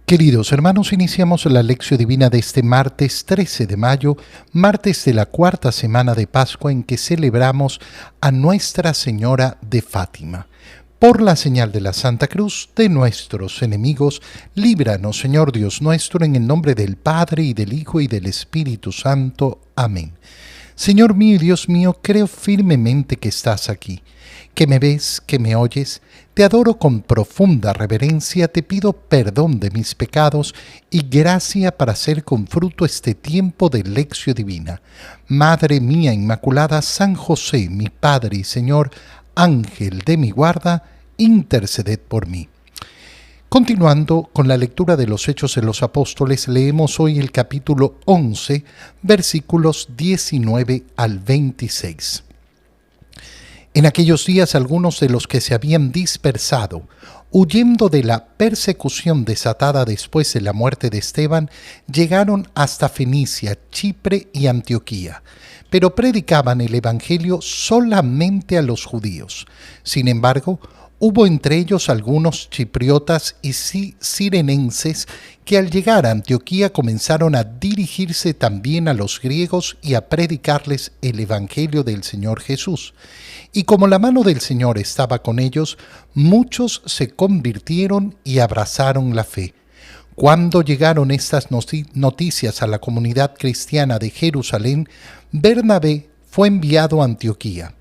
Queridos hermanos, iniciamos la lección divina de este martes 13 de mayo, martes de la cuarta semana de Pascua, en que celebramos a Nuestra Señora de Fátima. Por la señal de la Santa Cruz de nuestros enemigos, líbranos, Señor Dios nuestro, en el nombre del Padre, y del Hijo, y del Espíritu Santo. Amén. Señor mío y Dios mío, creo firmemente que estás aquí, que me ves, que me oyes. Te adoro con profunda reverencia, te pido perdón de mis pecados y gracia para hacer con fruto este tiempo de lección divina. Madre mía Inmaculada, San José, mi Padre y Señor, Ángel de mi guarda, interceded por mí. Continuando con la lectura de los Hechos de los Apóstoles, leemos hoy el capítulo 11, versículos 19 al 26. En aquellos días algunos de los que se habían dispersado, huyendo de la persecución desatada después de la muerte de Esteban, llegaron hasta Fenicia, Chipre y Antioquía, pero predicaban el evangelio solamente a los judíos. Sin embargo, hubo entre ellos algunos chipriotas y cirenenses que al llegar a Antioquía comenzaron a dirigirse también a los griegos y a predicarles el evangelio del Señor Jesús. Y como la mano del Señor estaba con ellos, muchos se convirtieron y abrazaron la fe. Cuando llegaron estas noticias a la comunidad cristiana de Jerusalén, Bernabé fue enviado a Antioquía.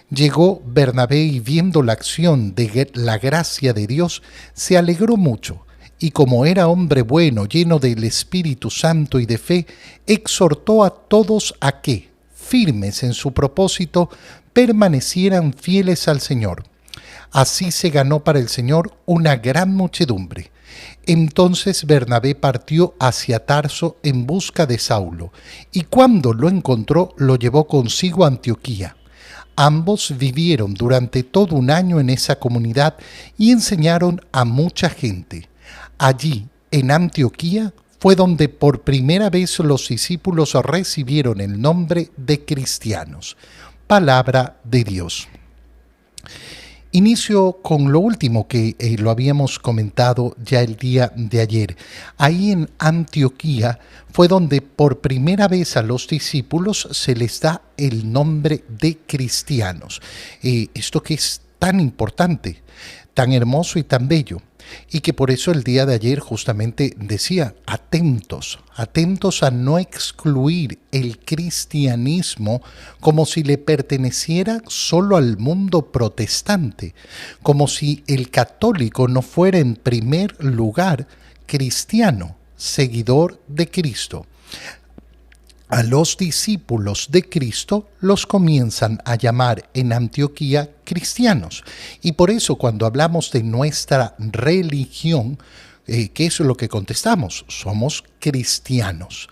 Llegó Bernabé y viendo la acción de la gracia de Dios, se alegró mucho, y como era hombre bueno, lleno del Espíritu Santo y de fe, exhortó a todos a que, firmes en su propósito, permanecieran fieles al Señor. Así se ganó para el Señor una gran muchedumbre. Entonces Bernabé partió hacia Tarso en busca de Saulo, y cuando lo encontró, lo llevó consigo a Antioquía. Ambos vivieron durante todo un año en esa comunidad y enseñaron a mucha gente. Allí, en Antioquía, fue donde por primera vez los discípulos recibieron el nombre de cristianos. Palabra de Dios. Inicio con lo último que lo habíamos comentado ya el día de ayer. Ahí en Antioquía fue donde por primera vez a los discípulos se les da el nombre de cristianos. Esto que es tan importante, tan hermoso y tan bello. Y que por eso el día de ayer justamente decía, atentos a no excluir el cristianismo como si le perteneciera solo al mundo protestante, como si el católico no fuera en primer lugar cristiano, seguidor de Cristo. A los discípulos de Cristo los comienzan a llamar en Antioquía cristianos. Y por eso cuando hablamos de nuestra religión, ¿qué es lo que contestamos? Somos cristianos.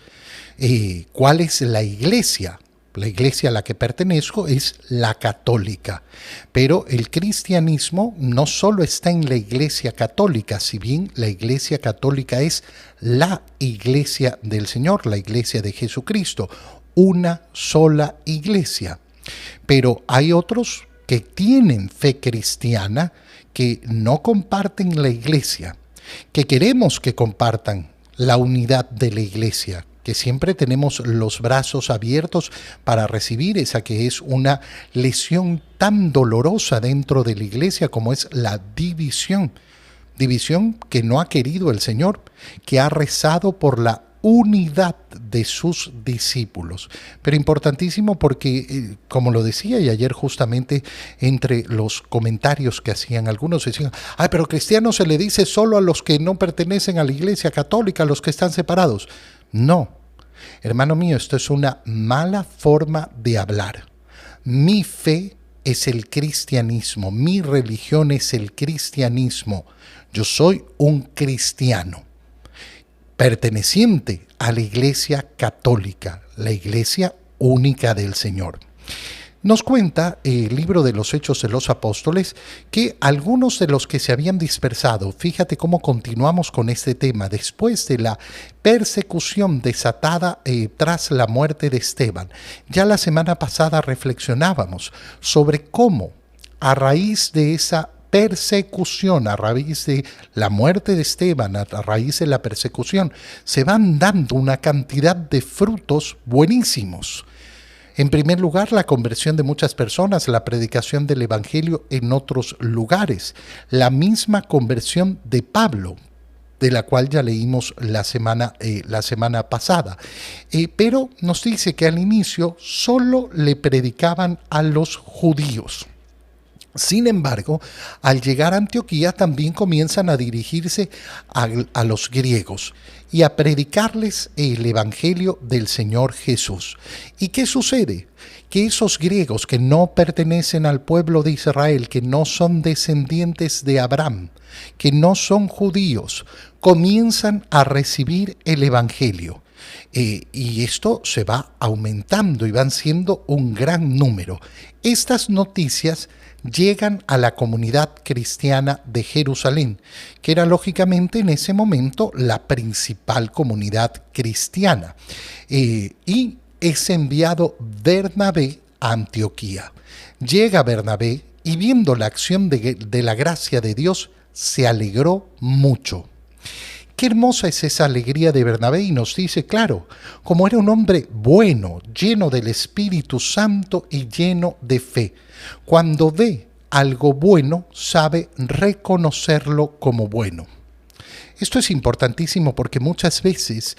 ¿Cuál es la iglesia? La iglesia a la que pertenezco es la católica, pero el cristianismo no solo está en la iglesia católica, si bien la iglesia católica es la iglesia del Señor, la iglesia de Jesucristo, una sola iglesia. Pero hay otros que tienen fe cristiana que no comparten la iglesia, que queremos que compartan la unidad de la iglesia, que siempre tenemos los brazos abiertos para recibir esa que es una lesión tan dolorosa dentro de la iglesia como es la división. División que no ha querido el Señor, que ha rezado por la unidad de sus discípulos. Pero importantísimo porque, como lo decía, y ayer justamente entre los comentarios que hacían algunos decían, ay, pero cristiano se le dice solo a los que no pertenecen a la iglesia católica, a los que están separados. No, hermano mío, esto es una mala forma de hablar. Mi fe es el cristianismo, mi religión es el cristianismo. Yo soy un cristiano, perteneciente a la iglesia católica, la iglesia única del Señor. Nos cuenta el libro de los Hechos de los Apóstoles que algunos de los que se habían dispersado, fíjate cómo continuamos con este tema, después de la persecución desatada tras la muerte de Esteban. Ya la semana pasada reflexionábamos sobre cómo a raíz de esa persecución, a raíz de la muerte de Esteban, a raíz de la persecución, se van dando una cantidad de frutos buenísimos. En primer lugar, la conversión de muchas personas, la predicación del Evangelio en otros lugares, la misma conversión de Pablo, de la cual ya leímos la semana pasada. Pero nos dice que al inicio solo le predicaban a los judíos. Sin embargo, al llegar a Antioquía también comienzan a dirigirse a los griegos y a predicarles el Evangelio del Señor Jesús. ¿Y qué sucede? Que esos griegos que no pertenecen al pueblo de Israel, que no son descendientes de Abraham, que no son judíos, comienzan a recibir el Evangelio. Y esto se va aumentando y van siendo un gran número. Estas noticias llegan a la comunidad cristiana de Jerusalén, que era lógicamente en ese momento la principal comunidad cristiana. Y es enviado Bernabé a Antioquía. Llega Bernabé y viendo la acción de la gracia de Dios, se alegró mucho. Qué hermosa es esa alegría de Bernabé, y nos dice, claro, como era un hombre bueno, lleno del Espíritu Santo y lleno de fe. Cuando ve algo bueno, sabe reconocerlo como bueno. Esto es importantísimo porque muchas veces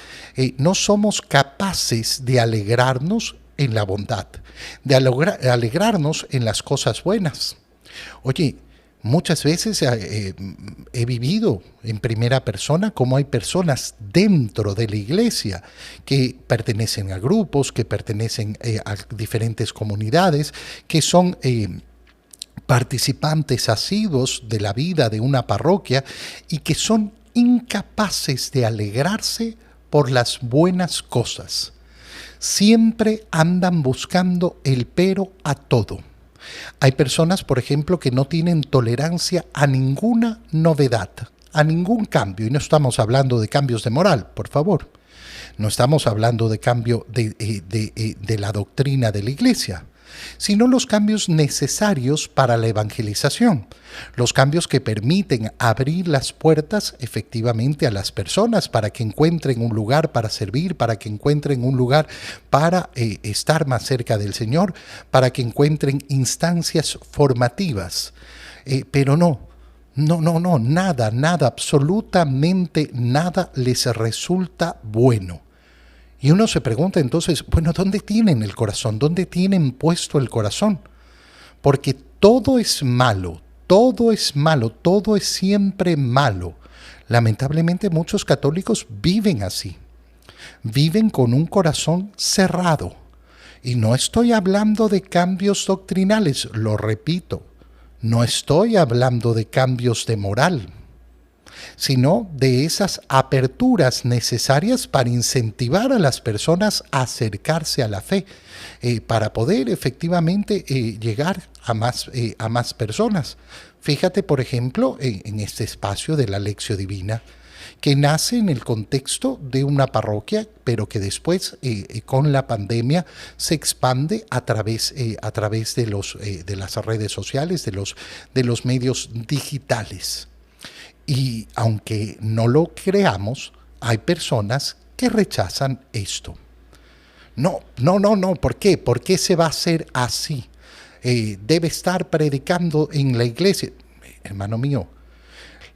no somos capaces de alegrarnos en la bondad, de alegrarnos en las cosas buenas. Oye, muchas veces he vivido en primera persona cómo hay personas dentro de la iglesia que pertenecen a grupos, que pertenecen a diferentes comunidades, que son participantes asiduos de la vida de una parroquia y que son incapaces de alegrarse por las buenas cosas. Siempre andan buscando el pero a todo. Hay personas, por ejemplo, que no tienen tolerancia a ninguna novedad, a ningún cambio. Y no estamos hablando de cambios de moral, por favor. No estamos hablando de cambio de la doctrina de la iglesia, sino los cambios necesarios para la evangelización, los cambios que permiten abrir las puertas efectivamente a las personas para que encuentren un lugar para servir, para que encuentren un lugar para estar más cerca del Señor, para que encuentren instancias formativas. Pero no, nada, absolutamente nada les resulta bueno. Y uno se pregunta entonces, bueno, ¿dónde tienen el corazón? ¿Dónde tienen puesto el corazón? Porque todo es malo, todo es siempre malo. Lamentablemente muchos católicos viven así, viven con un corazón cerrado. Y no estoy hablando de cambios doctrinales, lo repito, no estoy hablando de cambios de moral, sino de esas aperturas necesarias para incentivar a las personas a acercarse a la fe, para poder efectivamente llegar a más personas. Fíjate, por ejemplo, en este espacio de la Lección Divina, que nace en el contexto de una parroquia, pero que después, con la pandemia, se expande a través de las redes sociales, de los medios digitales. Y aunque no lo creamos, hay personas que rechazan esto. No, ¿por qué? ¿Por qué se va a hacer así? Debe estar predicando en la iglesia. Hermano mío,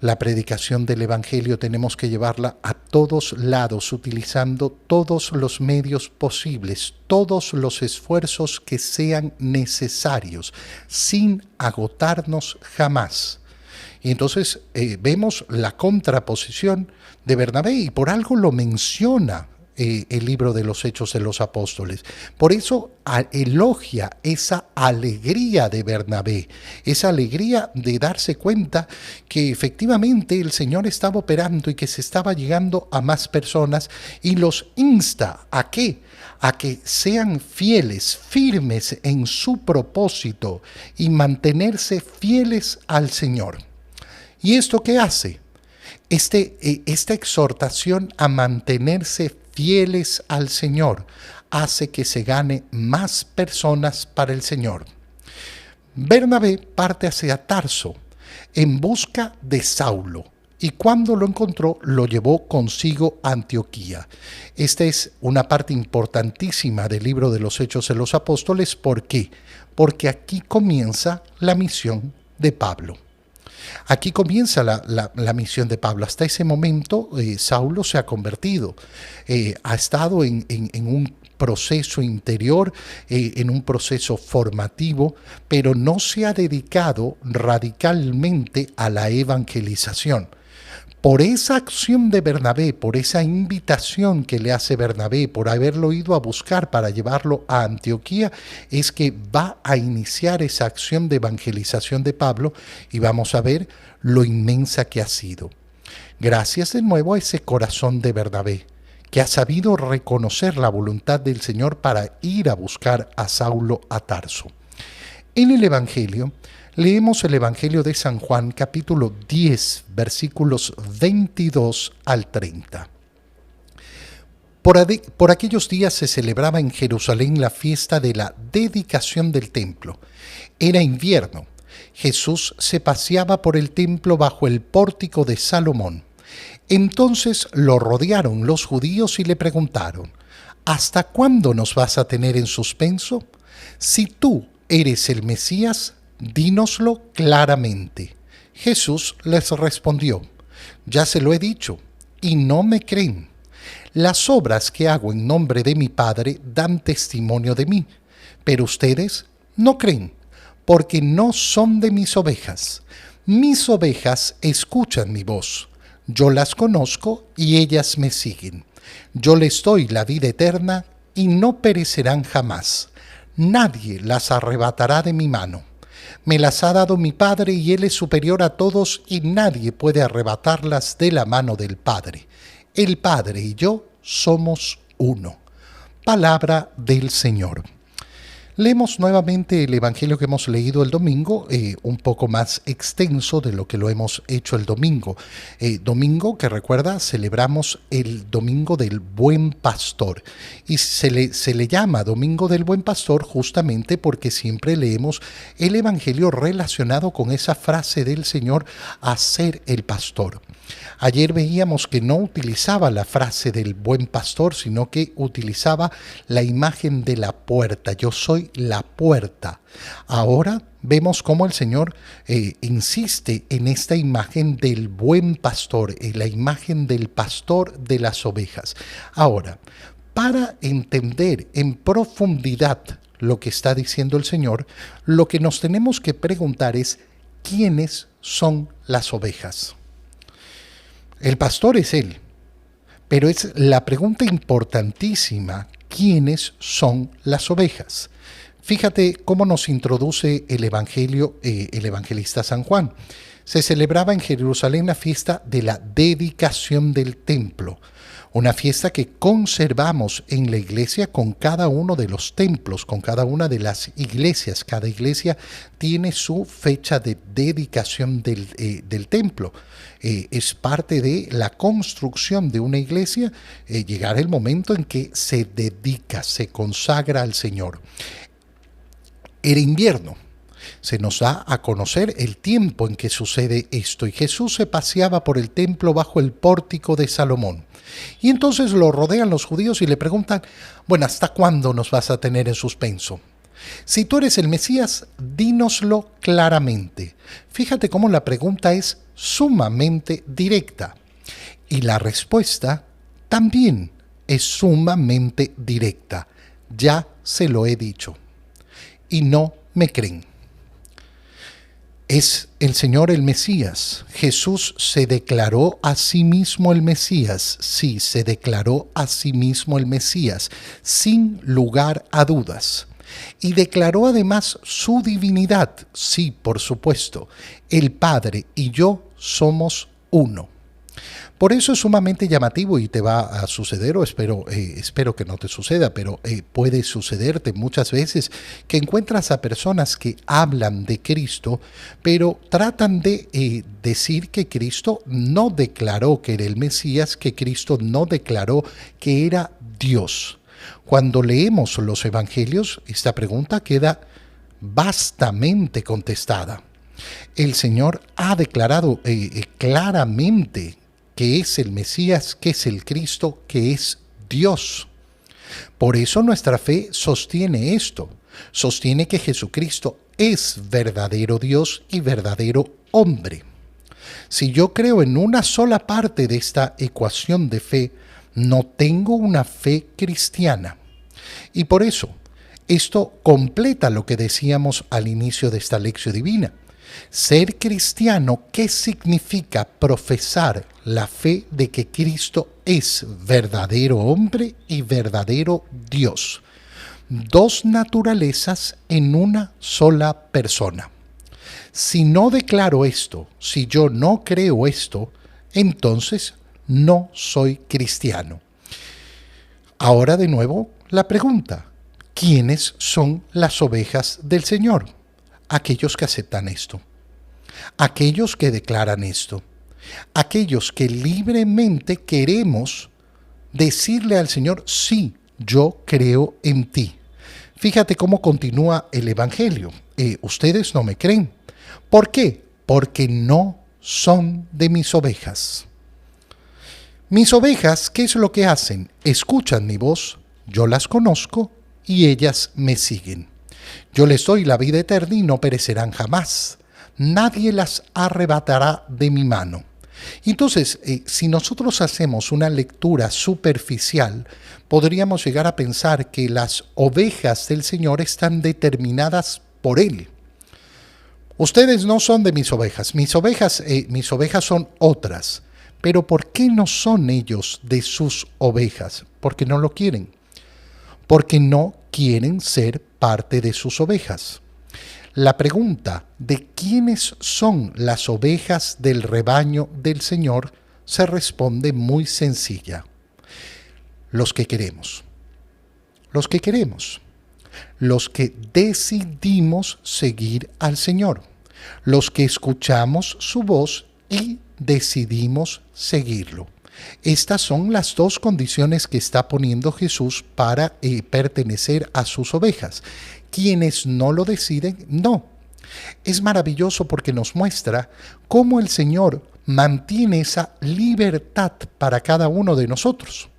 la predicación del Evangelio tenemos que llevarla a todos lados, utilizando todos los medios posibles, todos los esfuerzos que sean necesarios, sin agotarnos jamás. Y entonces vemos la contraposición de Bernabé, y por algo lo menciona el libro de los Hechos de los Apóstoles. Por eso elogia esa alegría de Bernabé, esa alegría de darse cuenta que efectivamente el Señor estaba operando y que se estaba llegando a más personas, y los insta ¿a qué? A que sean fieles, firmes en su propósito y mantenerse fieles al Señor. ¿Y esto qué hace? Esta exhortación a mantenerse fieles al Señor hace que se gane más personas para el Señor. Bernabé parte hacia Tarso, en busca de Saulo. Y cuando lo encontró, lo llevó consigo a Antioquía. Esta es una parte importantísima del libro de los Hechos de los Apóstoles. ¿Por qué? Porque aquí comienza la misión de Pablo. Aquí comienza la misión de Pablo. Hasta ese momento, Saulo se ha convertido. Ha estado en un proceso interior, en un proceso formativo, pero no se ha dedicado radicalmente a la evangelización. Por esa acción de Bernabé, por esa invitación que le hace Bernabé, por haberlo ido a buscar para llevarlo a Antioquía, es que va a iniciar esa acción de evangelización de Pablo y vamos a ver lo inmensa que ha sido. Gracias de nuevo a ese corazón de Bernabé, que ha sabido reconocer la voluntad del Señor para ir a buscar a Saulo a Tarso. En el Evangelio, leemos el Evangelio de San Juan, capítulo 10, versículos 22 al 30. Por aquellos días se celebraba en Jerusalén la fiesta de la dedicación del templo. Era invierno. Jesús se paseaba por el templo bajo el pórtico de Salomón. Entonces lo rodearon los judíos y le preguntaron: ¿hasta cuándo nos vas a tener en suspenso? Si tú eres el Mesías, dínoslo claramente. Jesús les respondió: ya se lo he dicho, y no me creen. Las obras que hago en nombre de mi Padre dan testimonio de mí, pero ustedes no creen, porque no son de mis ovejas. Mis ovejas escuchan mi voz. Yo las conozco y ellas me siguen. Yo les doy la vida eterna y no perecerán jamás. Nadie las arrebatará de mi mano. Me las ha dado mi Padre y Él es superior a todos y nadie puede arrebatarlas de la mano del Padre. El Padre y yo somos uno. Palabra del Señor. Leemos nuevamente el Evangelio que hemos leído el domingo, un poco más extenso de lo que lo hemos hecho el domingo. Domingo que recuerda, celebramos el Domingo del Buen Pastor. Y se le llama Domingo del Buen Pastor justamente porque siempre leemos el Evangelio relacionado con esa frase del Señor, a ser el pastor. Ayer veíamos que no utilizaba la frase del buen pastor, sino que utilizaba la imagen de la puerta. Yo soy la puerta. Ahora vemos cómo el Señor insiste en esta imagen del buen pastor, en la imagen del pastor de las ovejas. Ahora, para entender en profundidad lo que está diciendo el Señor, lo que nos tenemos que preguntar es: ¿quiénes son las ovejas? El pastor es Él, pero es la pregunta importantísima: ¿quiénes son las ovejas? Fíjate cómo nos introduce el Evangelio, el evangelista San Juan. Se celebraba en Jerusalén la fiesta de la dedicación del templo, una fiesta que conservamos en la iglesia con cada uno de los templos, con cada una de las iglesias. Cada iglesia tiene su fecha de dedicación del templo. Es parte de la construcción de una iglesia, llegar el momento en que se dedica, se consagra al Señor. Era invierno. Se nos da a conocer el tiempo en que sucede esto, y Jesús se paseaba por el templo bajo el pórtico de Salomón. Y entonces lo rodean los judíos y le preguntan: bueno, ¿hasta cuándo nos vas a tener en suspenso? Si tú eres el Mesías, dínoslo claramente. Fíjate cómo la pregunta es sumamente directa. Y la respuesta también es sumamente directa. Ya se lo he dicho. Y no me creen. ¿Es el Señor el Mesías? Jesús se declaró a sí mismo el Mesías. Sí, se declaró a sí mismo el Mesías, sin lugar a dudas. Y declaró además su divinidad. Sí, por supuesto. El Padre y yo somos uno. Por eso es sumamente llamativo, y te va a suceder, o espero que no te suceda, pero puede sucederte muchas veces, que encuentras a personas que hablan de Cristo, pero tratan de decir que Cristo no declaró que era el Mesías, que Cristo no declaró que era Dios. Cuando leemos los evangelios, esta pregunta queda vastamente contestada. El Señor ha declarado claramente que es el Mesías, que es el Cristo, que es Dios. Por eso nuestra fe sostiene esto, sostiene que Jesucristo es verdadero Dios y verdadero hombre. Si yo creo en una sola parte de esta ecuación de fe, no tengo una fe cristiana. Y por eso, esto completa lo que decíamos al inicio de esta lección divina. Ser cristiano, ¿qué significa? Profesar la fe de que Cristo es verdadero hombre y verdadero Dios. Dos naturalezas en una sola persona. Si no declaro esto, si yo no creo esto, entonces no soy cristiano. Ahora de nuevo la pregunta, ¿quiénes son las ovejas del Señor? Aquellos que aceptan esto, aquellos que declaran esto, aquellos que libremente queremos decirle al Señor, sí, yo creo en ti. Fíjate cómo continúa el Evangelio. Ustedes no me creen. ¿Por qué? Porque no son de mis ovejas. Mis ovejas, ¿qué es lo que hacen? Escuchan mi voz, yo las conozco y ellas me siguen. Yo les doy la vida eterna y no perecerán jamás. Nadie las arrebatará de mi mano. Entonces, si nosotros hacemos una lectura superficial, podríamos llegar a pensar que las ovejas del Señor están determinadas por Él. Ustedes no son de mis ovejas son otras. Pero ¿por qué no son ellos de sus ovejas? Porque no lo quieren. Porque no quieren ser parte de sus ovejas. La pregunta de quiénes son las ovejas del rebaño del Señor se responde muy sencilla. Los que queremos. Los que queremos. Los que decidimos seguir al Señor. Los que escuchamos su voz y decidimos seguirlo. Estas son las dos condiciones que está poniendo Jesús para pertenecer a sus ovejas. Quienes no lo deciden, no. Es maravilloso porque nos muestra cómo el Señor mantiene esa libertad para cada uno de nosotros.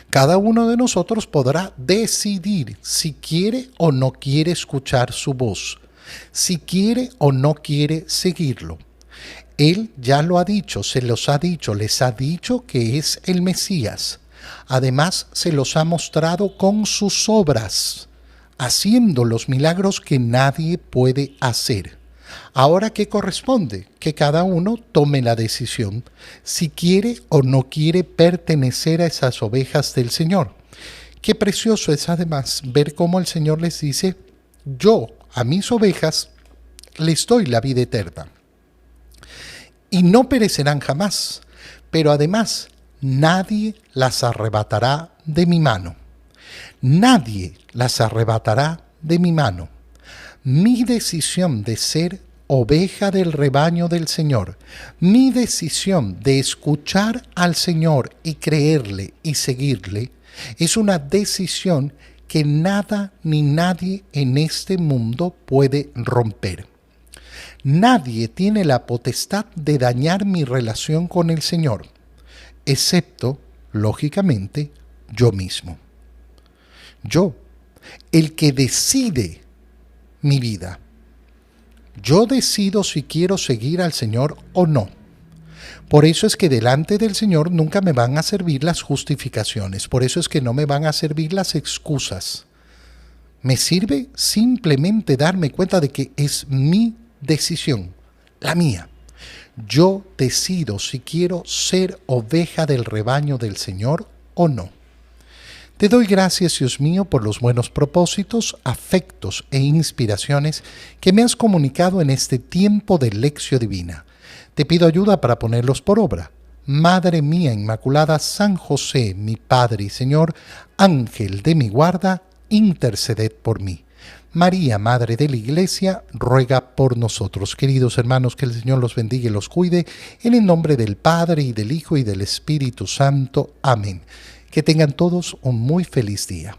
Cada uno de nosotros podrá decidir si quiere o no quiere escuchar su voz, si quiere o no quiere seguirlo. Él ya lo ha dicho, se los ha dicho, les ha dicho que es el Mesías. Además, se los ha mostrado con sus obras, haciendo los milagros que nadie puede hacer. Ahora, ¿qué corresponde? Que cada uno tome la decisión si quiere o no quiere pertenecer a esas ovejas del Señor. Qué precioso es además ver cómo el Señor les dice, yo a mis ovejas les doy la vida eterna. Y no perecerán jamás, pero además nadie las arrebatará de mi mano. Nadie las arrebatará de mi mano. Mi decisión de ser oveja del rebaño del Señor, mi decisión de escuchar al Señor y creerle y seguirle, es una decisión que nada ni nadie en este mundo puede romper. Nadie tiene la potestad de dañar mi relación con el Señor, excepto, lógicamente, yo mismo. Yo, el que decide mi vida. Yo decido si quiero seguir al Señor o no. Por eso es que delante del Señor nunca me van a servir las justificaciones, por eso es que no me van a servir las excusas. Me sirve simplemente darme cuenta de que es mi decisión, la mía. Yo decido si quiero ser oveja del rebaño del Señor o no. Te doy gracias, Dios mío, por los buenos propósitos, afectos e inspiraciones que me has comunicado en este tiempo de lección divina. Te pido ayuda para ponerlos por obra. Madre mía Inmaculada, San José, mi Padre y Señor, Ángel de mi guarda, interceded por mí. María, Madre de la Iglesia, ruega por nosotros. Queridos hermanos, que el Señor los bendiga y los cuide, en el nombre del Padre, y del Hijo, y del Espíritu Santo. Amén. Que tengan todos un muy feliz día.